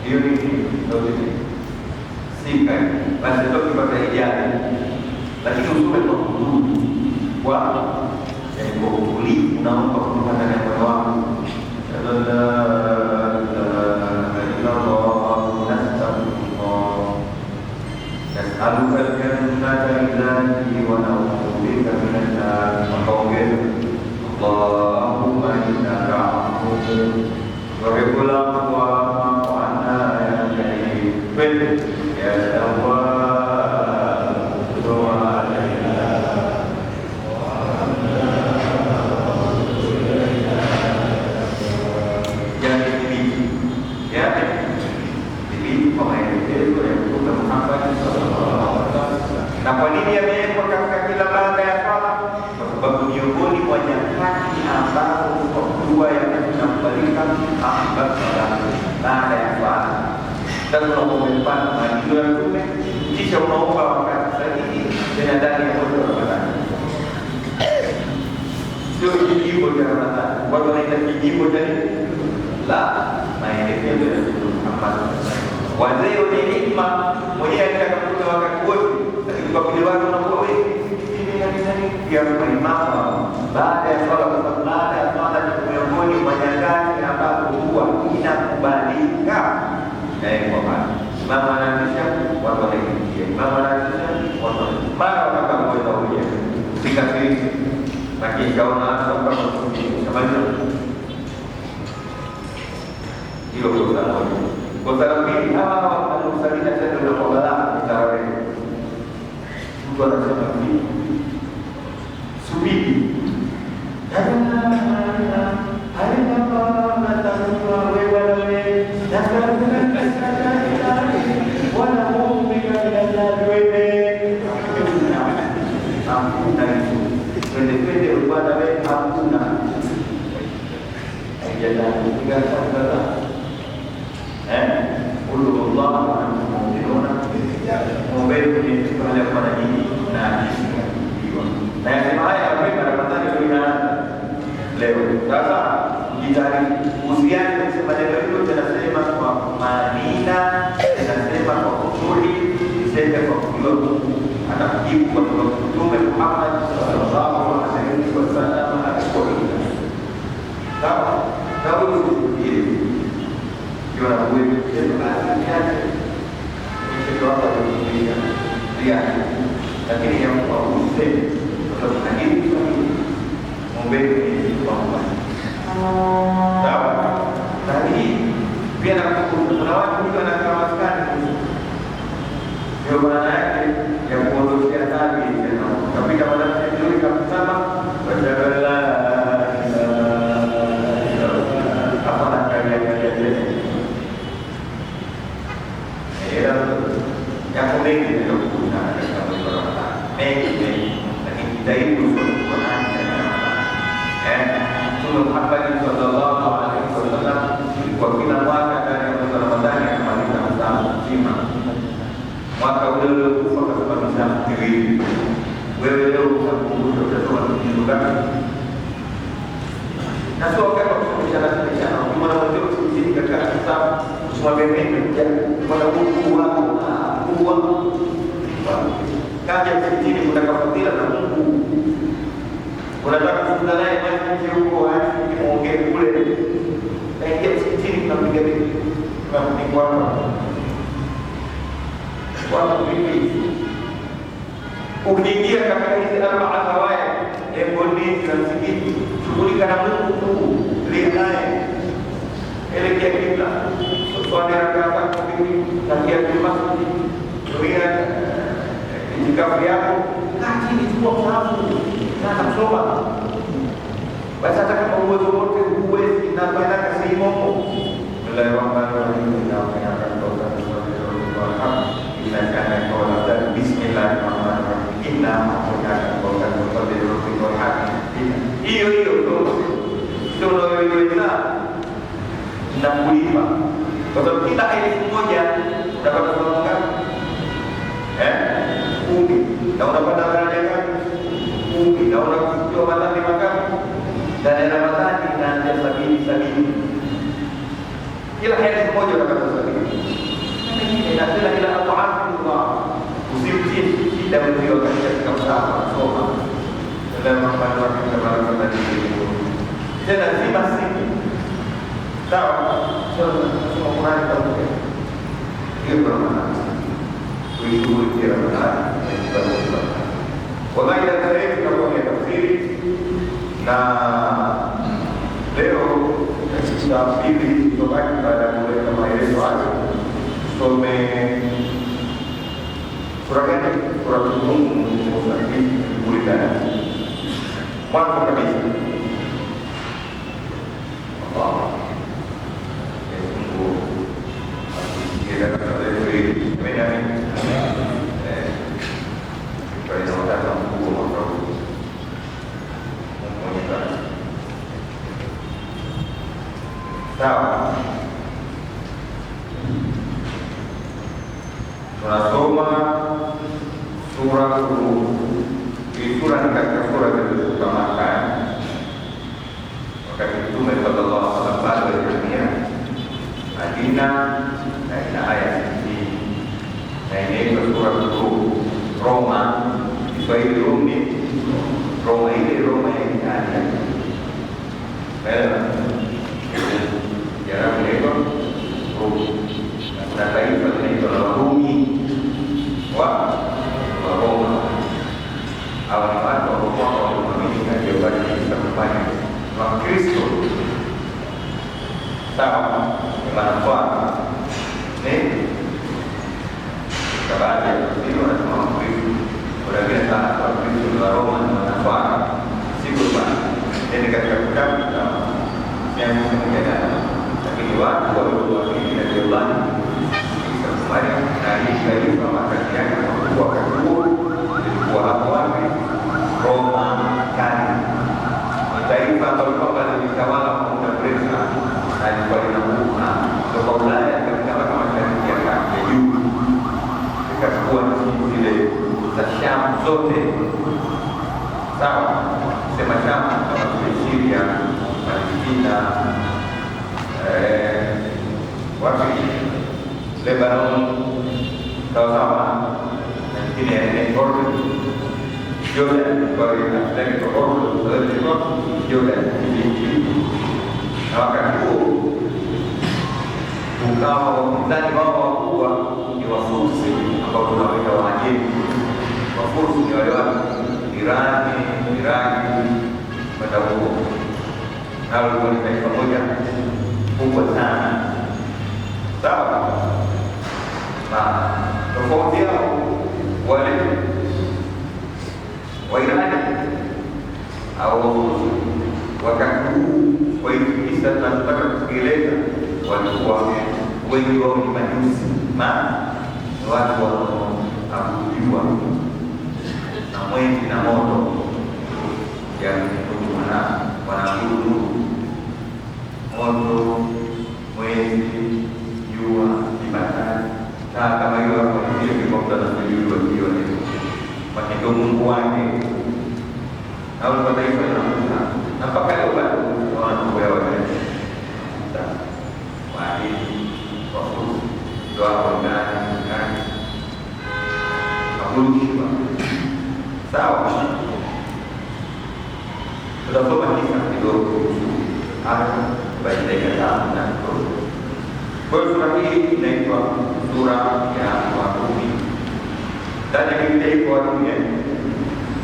hiyo ni ndio sika basi ndio kipata ijana, lakini usome kwa kudumu kwa kwa utulivu na kwa kupata na moyo wako. Nas'aluka al-jannata lillahi wa na'udhu bika minan nar. Allahumma innaka afuwwun tuhibbul afwa fa'fu 'anna ya karim ya tawwab doa jadi ini pemain itu yang Muhammad Sasa unaomba maagizo ya Mtume, kisha unaomba wakati sahihi tena ndani ya mwezi wa Ramadhani. Sio kijimbo cha Ramadhani. Watu wanaita kijimbo cha nini? La, maelekezo ya Mtume Muhammad. Wazee wenye hikma mwenyewe anataka kutoka wakati wote, lakini kwa vile watu wanakuwa wengi pia maimamu baada ya swala, kwa sababu baada ya swala ni miongoni mwa nyakati ambapo huwa inakubalika. Kwa maana imamu anaanzisha, watu wanaingia, imamu anaanzisha, watu mara watakapoenda huja sikafiri, lakini kaona hata kama kamaliza hilo kosa moja. Kosa la pili, hawa wanaosalina tendo la balaa ni tarehe. Mtu anasema hivi, subiri anakujibu kwa Mtume Muhammad sallallahu alaihi wasallam alipoita. Sawa? Sawa hiyo. Kiona wewe sema basi yake. Ndio hapa tunakuja. Dia. Lakini ya kwa usemi kwa sababu hadithi hii muombe kwa Allah. Sawa? Tadi pia na kuna watu wanakaa maskani. Ndio maana yake ya kuondoshia dhambi tena. Kapita mwanamke mzuri kabisa, wajabala apa nakanya tena. Yang penting itu kita katika mwezi wa Ramadhani. Mengi, lakini jitahidi kusoma Qur'an. Mtume Muhammad sallallahu alaihi wasallam kwa kila mwaka ndani ya mwezi wa Ramadhani akamaliza msahafu mzima. Mwaka ule uliokufa kasoma msahafu miwili. Wewe leo utakumbuka utasoma kitu gani? Na sio wakati wa kusomeshana kusomeshana. Ukiona mwenzio usijini katika kitabu, usoma pembeni kwa Mungu wako. Kaja msikitini kutaka fadhila za Mungu. Unataka kuzungumza naye basi huko wapi muongee kule. Kaingia msikitini tunapiga vipi? Tunampiga watu vipi? Ukiingia katika hizi arba'a zawaya, mboni za msikiti, shughulika na Mungu tu, linaye. Elekea kibla. Swali rak'ah mbili na kiasi masjid. Tuia jikafu yako lakini chukua msahafu na kusoma. Basi hata kama uwezo wote huwezi na kwenda kasi momo. Bismillahirrahmanirrahim. Bismillahirrahmanirrahim. Inna a'tainaka al-kawthar. Hiyo ndio unayoweza na kulipa. Kwa sababu kila elfu moja utapata thawabu ngapi? 10. Na unapata daraja ngapi? 10. Na unakuwa madhambi mangapi? Dari Ramadhani inaanzia 70. Kila elfu moja utapata 70. Na kila Allah usimtie shida mwenyewe katika msahafu kusoma. Tena zima siku. Sawa? Soma Qur'an pamoja. Hiyo kwa maana kuishughulikia Ramadhani na ibada. Wallahi tarehe tutakuwa tafsiri na leo katika pili tubaki baada ya kuweka maelezo hayo. Tusome sura gani? Sura Mungu mtakatifu kulikana. Mwanzo kabisa. Allah. Mungu akiingia katika dhehebu Benjamin. Kwa hiyo nataka Mungu mwaka huu. Mungu mwaka. Sawa. tunasoma sura Rum. Hii sura ni katika sura zilizotoka Maka, wakati Mtume sallallahu alaihi wasallam bado alihamia Madina, na ina aya 60 na inaitwa sura Rum. Roma, Kiswahili Rumi, Roma ile Roma ya Italia. Jarabu inaitwa Rumi. Na taifa linaitwa la Warumi wa Roma. Hawa ni watu waliokuwa walimwamini na aliyobadilisha kufanya Wakristo. Sawa, manufaa ni baadhi ya Wakristo wanasema Wakristo kuna vile sana Wakristo ni wa Roma na manufaa siku sana nende katika kitabu cha Mwanzo mjadala, lakini watu walioamini na Yohana Maria na Yesu wakati yake kwa wakati huo ilikuwa hapo wapi? Roma kali. Ni taifa ambalo kwamba lilitawala kwa muda mrefu sana na lilikuwa lina nguvu na kutoka Ulaya katika kama mashariki ya kati ya juu ikachukua nchi zile za Sham zote. Sawa, sema Sham kama vile Syria, Palestina, wapi Lebanon, sawa-sawa, na nyingine ya Jordan, kwa inapeleka kwa Jordan, na wakati huo ukawa wapinzani wao wakubwa ni Wafursi ambao tunaweka Waajemi. Wafursi ni wale watu Irani, Iraki, kwenda huko, nalo likuwa ni taifa moja kubwa sana. Sawa, na tofauti yao wale Wairani au Wafursi wakati huu kwa hivi kisa tunataka kukieleza, walikuwa wengi wao ni majusi, maana ni watu wanaoabudiwa na mwezi na moto, yaani wanaabudu moto, mwezi, jua, kibatari, taa kama hiyo hapo ndio kwa mtu anasujudi hiyo kwa ndio Mungu wake. Au kwa taifa la Mungu na mpaka leo bado wanaokuwa wale waadili wa Mungu ndio hapo ndani maburushwa. Sawa, tutasoma kisa kidogo hapo baada ya tano na kidogo. Kwa hiyo sura hii inaitwa sura ya Warumi. Ndani ya Biblia iko Warumi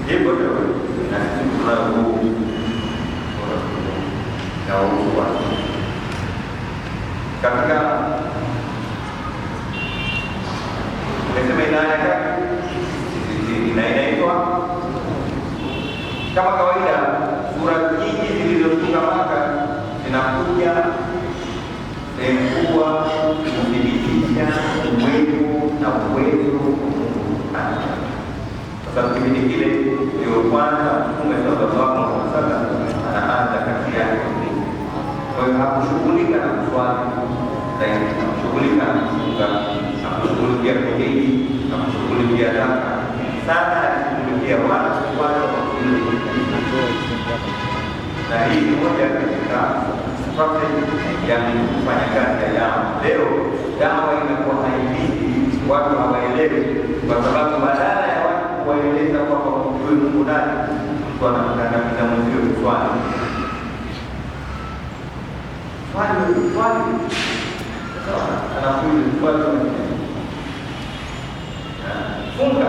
hivyo ndio na sisi tunao na uwa katika nasema inaitwa kama kawaida. Sura nyingi zilizofunga Maka zinakuja sehemu kubwa kuthibitisha uwepo na uwezo wa Mungu. Kwa sababu kipindi kile ndio kwanza Mtume sallallahu alaihi wasallam anaanza kazi yake. Kwa hiyo hakushughulika na kuswali zaidi, hakushughulika na kufunga, hakushughulikia kuhiji, hakushughulikia zaka sana, alishughulikia watu na hii ni moja katika ya kufanya kazi ya dawa. Leo dawa inakuwa haipiti, watu hawaelewi, kwa sababu badala ya watu kuwaeleza kwamba huyu Mungu nani, mtu anamkandamiza mwenzio kuswali. Swali anakuja swali funga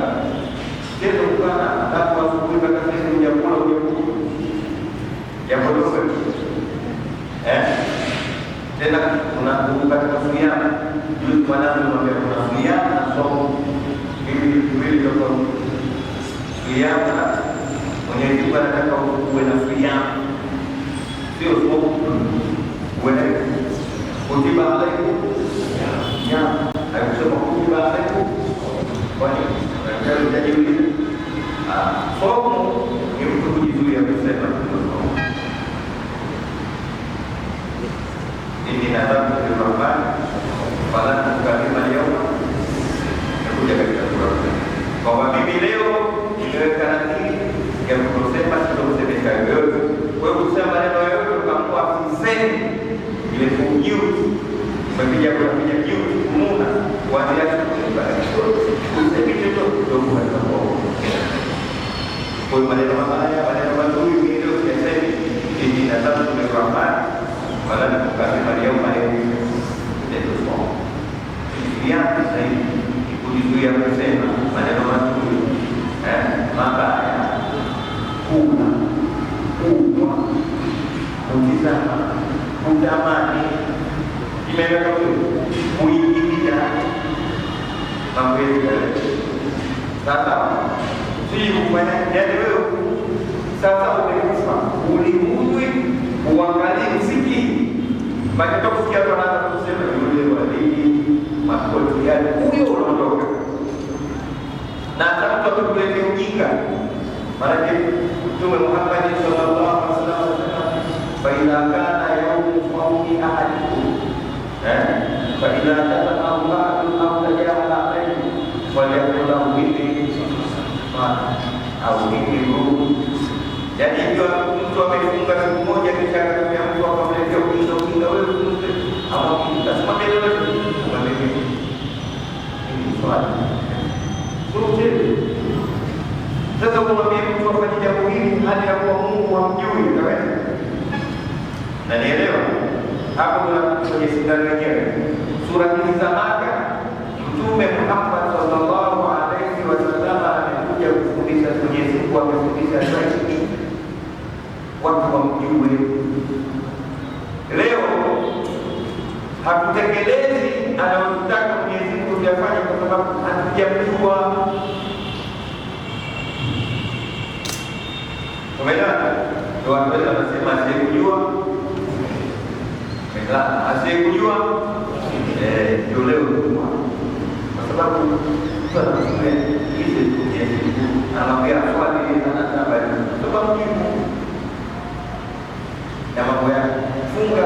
kile ukana alafu asubuhi mpaka sasa hujakula yapodoka tena unakumbuka katika siyama juu kwa nani unamwambia kuna siyama na somo hivi tofauti. Siyama Mwenyezi Mungu anataka uwe na siyama, sio somo wewe kutiba alaikum ya hakusema kutiba alaikum kwani ndio tajiri somo ni mtu kujizuia kusema ini nadhamu ya Rabbani fala tukalima leo jiu kumuna kuanzia kufunga usipite tu kidogo hapo. Kwa maneno mabaya, maneno mazuri ndio tunasema hivi na sasa tumekwama wala tukakati Maria Maria ndio sawa. Pia sasa kujizuia kusema maneno mazuri mabaya kuna kutizama kutamani imeweka kuingilia mambo yetu. Sasa si kufanya yani wewe sasa umekufa ulimudwi uangalie msiki mpaka kufikia tunaanza kusema yule walii makoti yale huyo unaondoka na hata mtu akuletea ujinga. Maana Mtume Muhammad sallallahu alaihi wasallam fa idha kana yawmu qawmi ahadikum fa idha kana Allahu aw tajahala alayhi falyaqul lahu bihi au bihi. Yani ikiwa mtu amefunga siku moja kisha akamwambia mtu akamletea ujinga wewe mtu au lazima mbele kama mimi ni swali sasa kumwambia mtu afanye jambo hili hali ya kuwa Mungu hamjui utaweza? Na nielewa hapo kuna kwenye sindano yenyewe. Sura hizi za Maka, Mtume Muhammad sallallahu alaihi wasallam amekuja kufundisha, Mwenyezi Mungu amefundisha zaidi watu wamjue. Leo hatutekelezi anayotaka Mwenyezi Mungu kuyafanya kwa sababu hatujamjua. Umeelewa? Ndio watu wanasema asiyekujua asiyekujua ndio leo kwa sababu mtu anafikiria hizi Mwenyezi Mungu anamwambia swali anataka sababu Mungu na mambo ya funga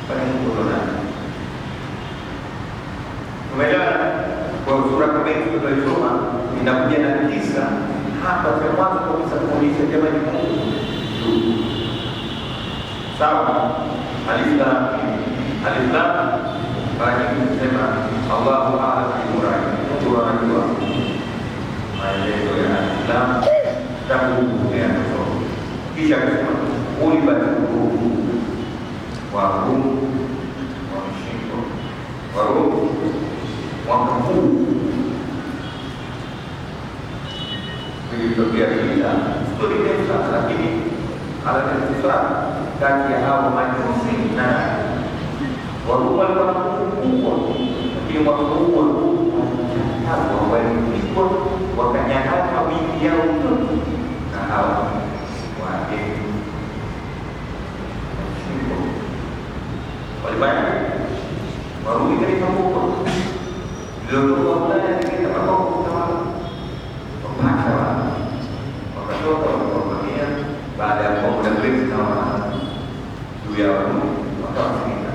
kwa Mungu ndo nani. Umeelewa? Kwa sura kama hii tunaisoma inakuja na kisa hapa kwa mwanzo kabisa kuonyesha jamani Mungu. Sawa? Alif-Lam bali kusema Allahu a'lam bi-muradi. Mungu anajua maelezo ya Alif-Lam tangu ya kusoma. Kisha kusema ulibati wa Rum wa mshiko wa Rum wa Kafu ilitokea kita stori ndefu sana, lakini ala kisah kati ya hao majusi na Warumi walikuwa na kubwa, lakini wakubwa hapo walipigwa wakanyang'anywa binti yao mtoto na hawa wake walifanya Warumi taifa kubwa lililokuwa Ulaya katika makao utawala wapasha wakatoka wakavamia baada ya muda mrefu na juu ya Warumi wakawasiliana.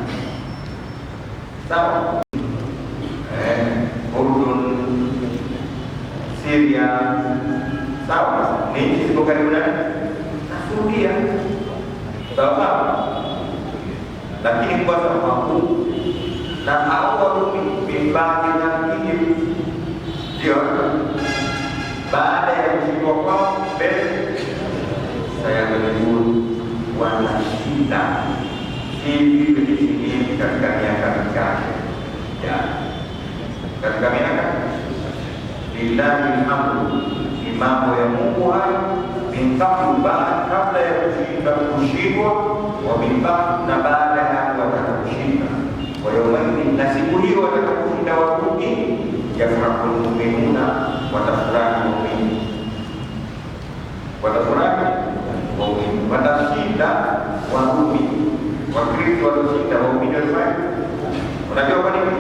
Sawa? Urdun, Syria, sawa? Ni nchi ziko karibu na Suria. Sawa? Lakini kwa sababu na hao Warumi mimbaki na Egypt ndio baada ya kushindwa kwao mbele saya menunggu wanashinda hivi vijijini katika miaka michache ya katika miaka lillahi alhamdu ni mambo ya Mungu hayo min qablu kabla ya kushindwa wa min ba'd na baada ya watakushinda wa yawmaidhin na siku hiyo watakushinda Warumi yafrahu almu'minuna watafurahi waumini watashinda Warumi Wakristo watashinda waumini walifanya. Unajua kwa nini?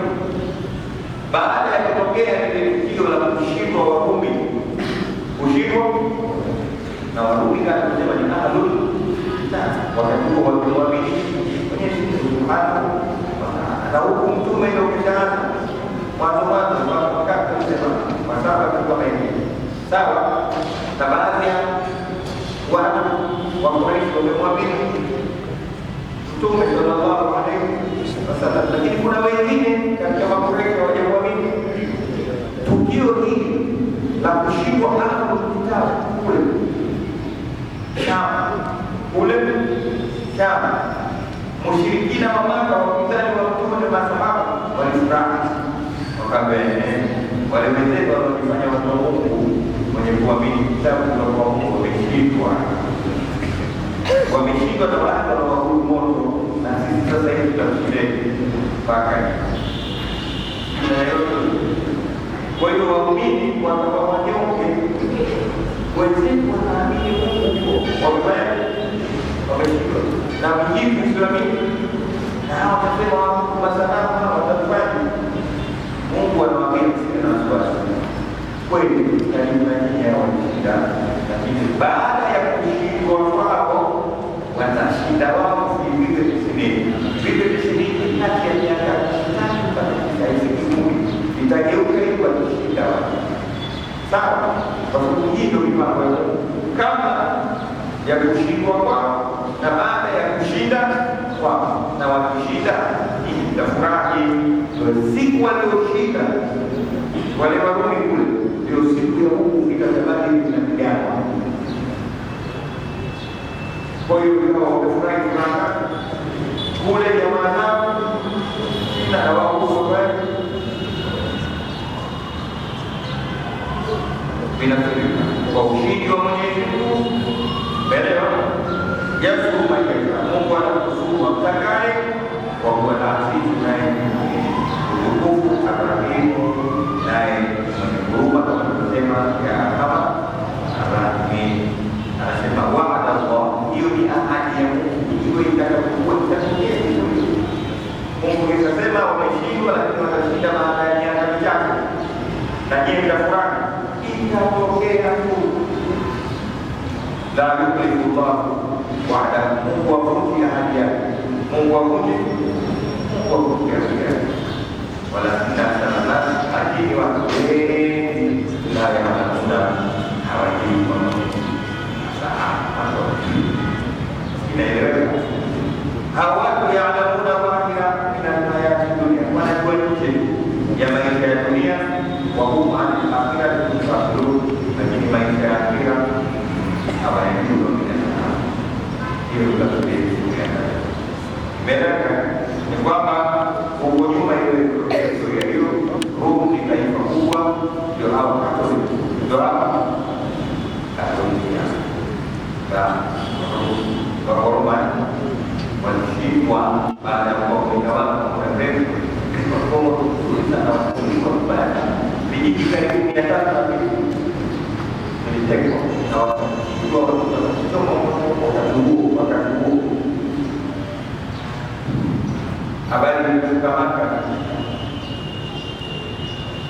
Baada ya kutokea ile tukio la kushindwa Warumi kushindwa na Warumi kana kusema ni ahlul kitab wakati walioamini Mwenyezi Mungu Subhanahu wa Ta'ala na huku mtume ndio kishaanza mwanzo wakati kusema masaba kama hivi. Sawa? Na baadhi ya watu wa Quraysh wamemwamini Mtume sallallahu alaihi wasallam. Lakini kuna wengine katika makureka hawajaamini tukio hili la kushindwa Ahlul Kitab kule Sham, mushrikina wa Maka wapinzani wa Mtume na masahaba walifurahi, wakaambia wale wenzetu wanaofanya watu wa Mungu mwenye kuamini kitabu cha Mungu wameshindwa na watu wanaoabudu moto, na sisi sasa hivi tutashinda mpaka kwa hiyo waumini watakuwa wanyonge, wenzetu wanaamini Mungu wameshindwa na mjibu Islami, na watasema masanamu hawa watafanya. Mungu anawaambia msiwe na wasiwasi, kweli kalimania walishinda, lakini baada ya kushindwa kwao watashinda wao vivyo tisini kati ya miaka 3 mpaka 9 itageuka ili watashinda wao. Sawa, kwa sababu hii ndio mipango kama ya kushindwa kwao na baada ya kushinda kwao, na wakishinda itafurahi. Siku walioshinda wale Warumi kule ndio siku ya Mungu itakabali inapigana. Kwa hiyo wamefurahi sana kule jamaa zao na wao vinafurika kwa ushindi wa Mwenyezi Mungu. Elewa, Yesu mwenyewe Mungu anakusukuma mtakaye kwa kuwa taasisi naye utukufu Abrahimu naye mwenye huruma kama tunasema ya kama Abrahimu anasema wa'ada Allah, hiyo ni ahadi ya Mungu, hiyo itakapokuwa itatokea. Mungu ikasema wameshindwa, lakini watashinda baada ya miaka michache, na je, mtafurahi? Itatokea tu. La yukhlifu Allah wa'ada, Mungu havunji ahadi yake, Mungu havunji ahadi yake. Wala tunasema lakini watu wengi la yaamuna hawajui kwamba inaeleweka. Hawa watu yaalamuna dhahira min alhayati dunia, wanajua nje ya maisha ya dunia, wa hum an al-akhirati ghafilun, lakini maisha ya akhira hawayajua. Hiyo tunataka meleka ni kwamba huko nyuma ile historia hiyo, Rumi ni taifa kubwa, ndio hao Katoliki, ndio hapa Katoliki na Waromani walishindwa baada ya kuwatawala kwa muda mrefu, kwa kuuliza na wakulima mbaya vijiji karibu 300 vilitekwa na wakachukua wakati huo habari zilifika Maka,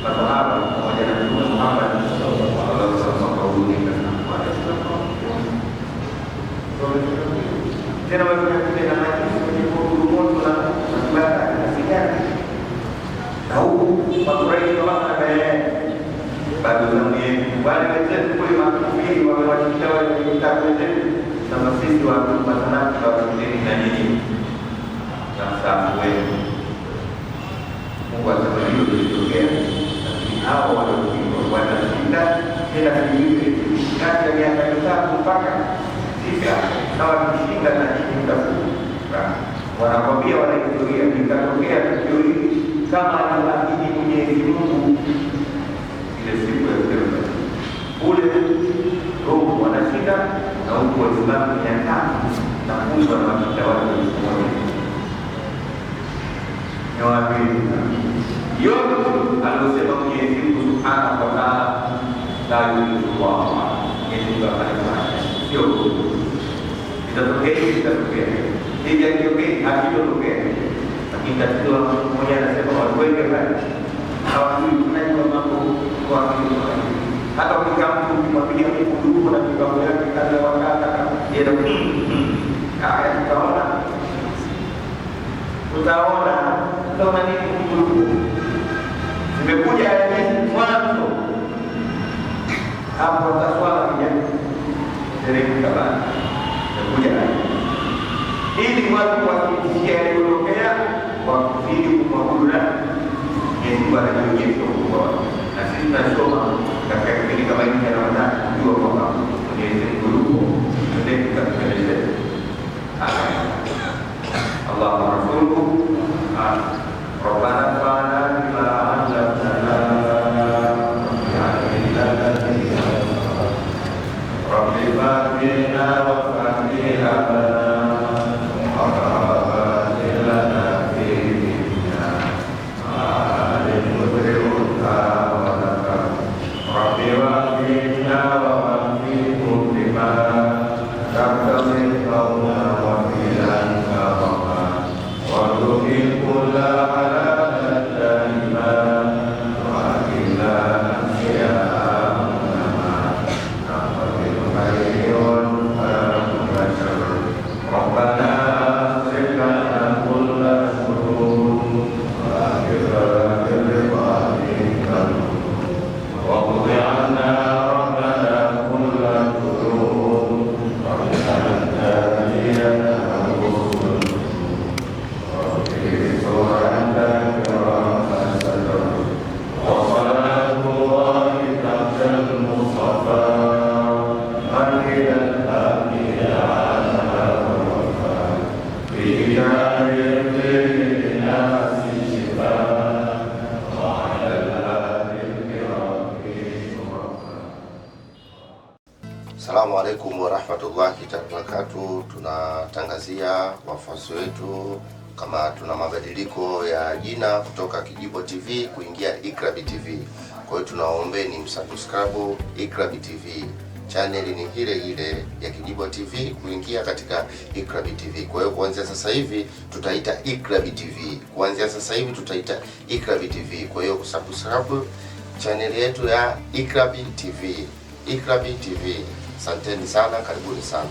masahaba pamoja na Mtume Muhammad sallallahu alaihi wasallam tena wakaenda na maji kwenye moto na kubaka na sigara, na huku Makuraishi bado wale wenzetu kule makafiri wamewashinda wale kitabu wenzetu, na sisi wa masanamu tunawashindeni na nini na safu wetu. Mungu atabadilisha kutokea, lakini hao waliokuwa wanashinda tena vile kati ya miaka 3 mpaka 9 na wakishinda na nini mtafuta. Wanakwambia wana historia, ikatokea tukio hili kama alivyoahidi Mwenyezi Mungu ile siku ya Kiyama. Ule Roho wanashinda na huko Waislamu 500 na Mungu anawashinda watu 1000. Niwaambie yote aliyosema Mwenyezi Mungu Subhanahu wa Ta'ala, la yukhlifu Allah, Mwenyezi Mungu anafanya sio itatokea hivi yakitokea hakitotokea. Lakini tatizo mmoja anasema watu wengi hawajui kunajua mambo kwa akili. Hata ukikaa mtu ukimwapilia mkudumu na kibao yake kadha wa kadha, yeye haya utaona nini mkudumu zimekuja hizi mwanzo hapo taswala kijana teremka bana kuja ili watu wakitishia yaliyotokea kwa kufiri kumwabudu Mwenyezi Mungu anajionyesha ukubwa wake. Na sisi tunasoma katika kipindi kama hiki cha Ramadhani kujua kwamba Mwenyezi Mungu yupo ndio katika Allah wa rasuluhu Rabbana fa'alna bima 'allamtana Rabbi fa'alna wa fa'alna Assalamu alaikum warahmatullahi wabarakatuh. Tunatangazia wafuasi wetu kama tuna mabadiliko ya jina kutoka Kijibo TV kuingia Iqrabi TV. Kwa hiyo tunawaombeni msubscribe Iqrabi TV. Channel ni ile ya Kijibo TV kuingia katika Iqrabi TV. Kwa hiyo kuanzia sasa hivi tutaita Iqrabi TV. Kuanzia sasa hivi tutaita Iqrabi TV. Kwa hiyo kusubscribe channel yetu ya Iqrabi TV. Iqrabi TV. Asanteni sana, karibuni sana.